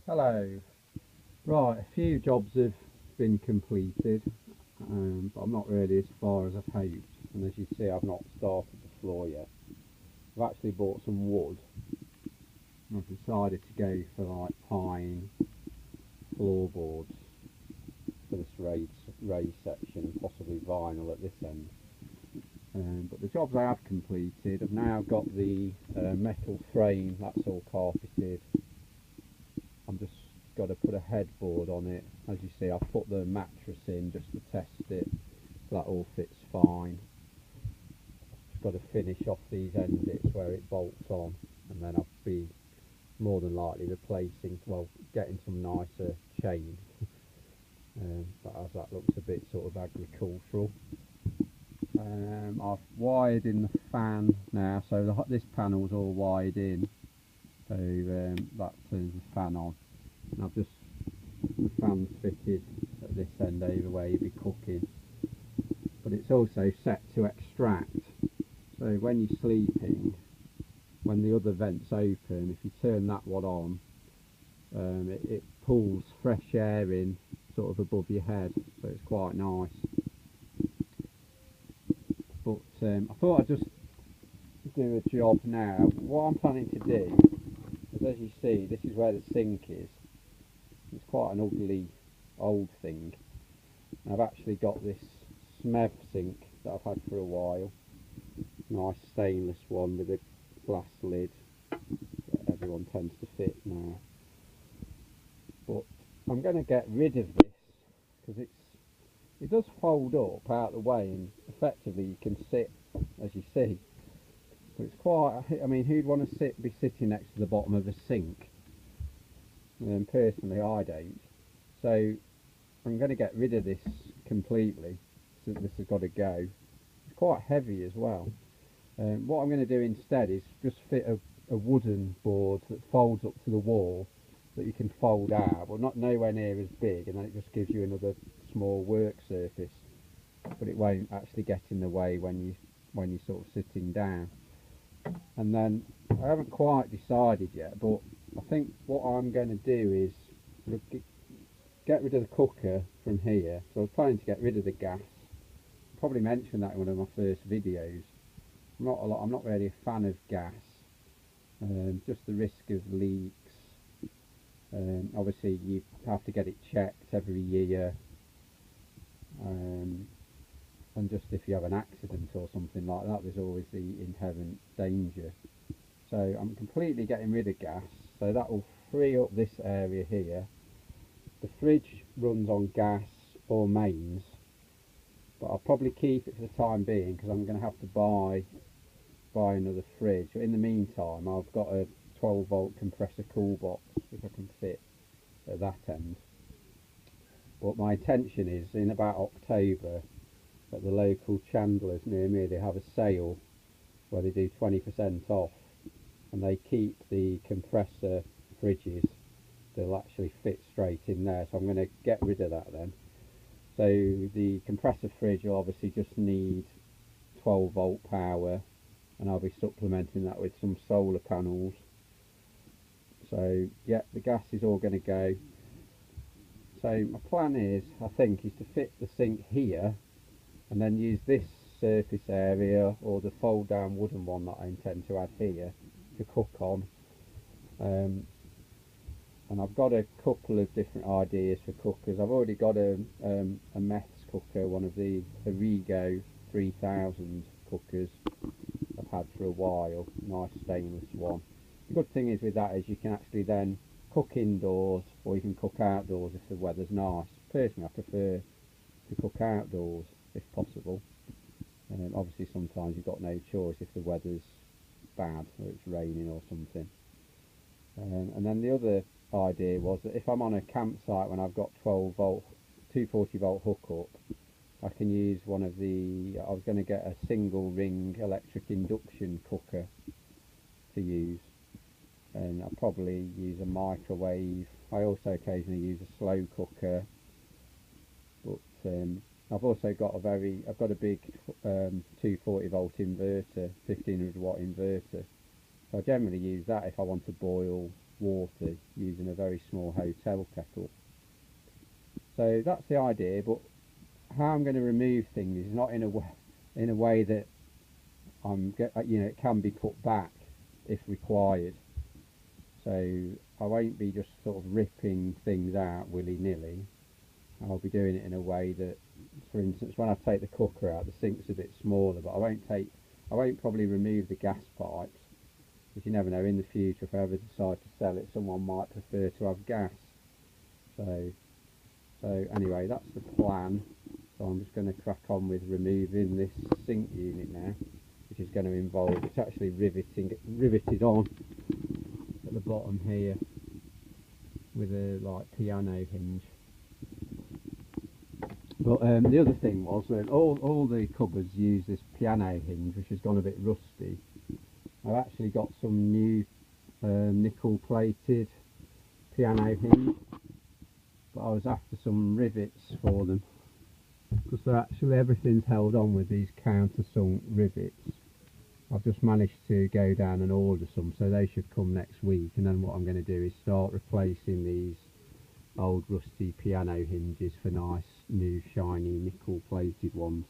Hello. Right, a few jobs have been completed, but I'm not really as far as I've hoped. And as you see, I've not started the floor yet. I've actually bought some wood. And I've decided to go for like pine floorboards for this raised section, possibly vinyl at this end. But the jobs I have completed, I've now got the metal frame, that's all carpeted. I'm just got to put a headboard on it. As you see, I've put the mattress in just to test it. That all fits fine. Just got to finish off these end bits where it bolts on, and then I'll be more than likely replacing, well, getting some nicer chain. But as that looks a bit sort of agricultural. I've wired in the fan now, so this panel's all wired in, so that turns the fan on. And I've just, the fan's fitted at this end over where you'd be cooking, but it's also set to extract, so when you're sleeping, when the other vent's open, if you turn that one on, it pulls fresh air in sort of above your head, so it's quite nice. But I thought I'd just do a job now. What I'm planning to do is, as you see, this is where the sink is. It's quite an ugly old thing. And I've actually got this Smev sink that I've had for a while. Nice stainless one with a glass lid that everyone tends to fit now. But I'm going to get rid of this because it does fold up out the way, and effectively you can sit, as you see. But it's quite, I mean, who'd want to be sitting next to the bottom of a sink? Personally, I don't. So I'm going to get rid of this completely. So this has got to go. It's quite heavy as well. What I'm going to do instead is just fit a wooden board that folds up to the wall that you can fold out, but not nowhere near as big, and then it just gives you another small work surface, but it won't actually get in the way when you're sort of sitting down. And then I haven't quite decided yet, but I think what I'm going to do is sort of get rid of the cooker from here. So I was planning to get rid of the gas. I probably mentioned that in one of my first videos. I'm not really a fan of gas. Just the risk of leaks. Obviously you have to get it checked every year. And just if you have an accident or something like that, there's always the inherent danger. So I'm completely getting rid of gas, so that will free up this area here. The fridge runs on gas or mains, but I'll probably keep it for the time being because I'm going to have to buy another fridge. But in the meantime, I've got a 12-volt compressor cool box which I can fit at that end. But my intention is, in about October, at the local chandlers near me, they have a sale where they do 20% off, and they keep the compressor fridges. They'll actually fit straight in there, so I'm going to get rid of that then. So the compressor fridge will obviously just need 12-volt power, and I'll be supplementing that with some solar panels. So yeah, the gas is all going to go. So my plan is, I think, is to fit the sink here and then use this surface area, or the fold down wooden one that I intend to add here, to cook on. And I've got a couple of different ideas for cookers. I've already got a meths cooker, one of the Origo 3000 cookers I've had for a while, nice stainless one. The good thing is with that is you can actually then cook indoors, or you can cook outdoors if the weather's nice. Personally, I prefer to cook outdoors if possible. Obviously sometimes you've got no choice if the weather's bad or it's raining or something. And then the other idea was that if I'm on a campsite when I've got 12-volt, 240-volt hookup, I can use one of the, I was going to get a single ring electric induction cooker to use, and I'll probably use a microwave. I also occasionally use a slow cooker, but I've also got I've got a big 240-volt inverter, 1500-watt inverter. So I generally use that if I want to boil water using a very very small hotel kettle. So that's the idea, but how I'm going to remove things is not in a way that it can be put back if required. So I won't be just sort of ripping things out willy-nilly. I'll be doing it in a way that, for instance, when I take the cooker out, the sink's a bit smaller, but I won't probably remove the gas pipes, because you never know, in the future if I ever decide to sell it, someone might prefer to have gas. So anyway, that's the plan. So I'm just going to crack on with removing this sink unit now, which is going to involve, it's actually riveted on at the bottom here with a piano hinge. But the other thing was that all the cupboards use this piano hinge, which has gone a bit rusty. I've actually got some new nickel plated piano hinge, but I was after some rivets for them, because they're actually, everything's held on with these countersunk rivets. I've just managed to go down and order some, so they should come next week, and then what I'm going to do is start replacing these old rusty piano hinges for nice new shiny nickel plated ones.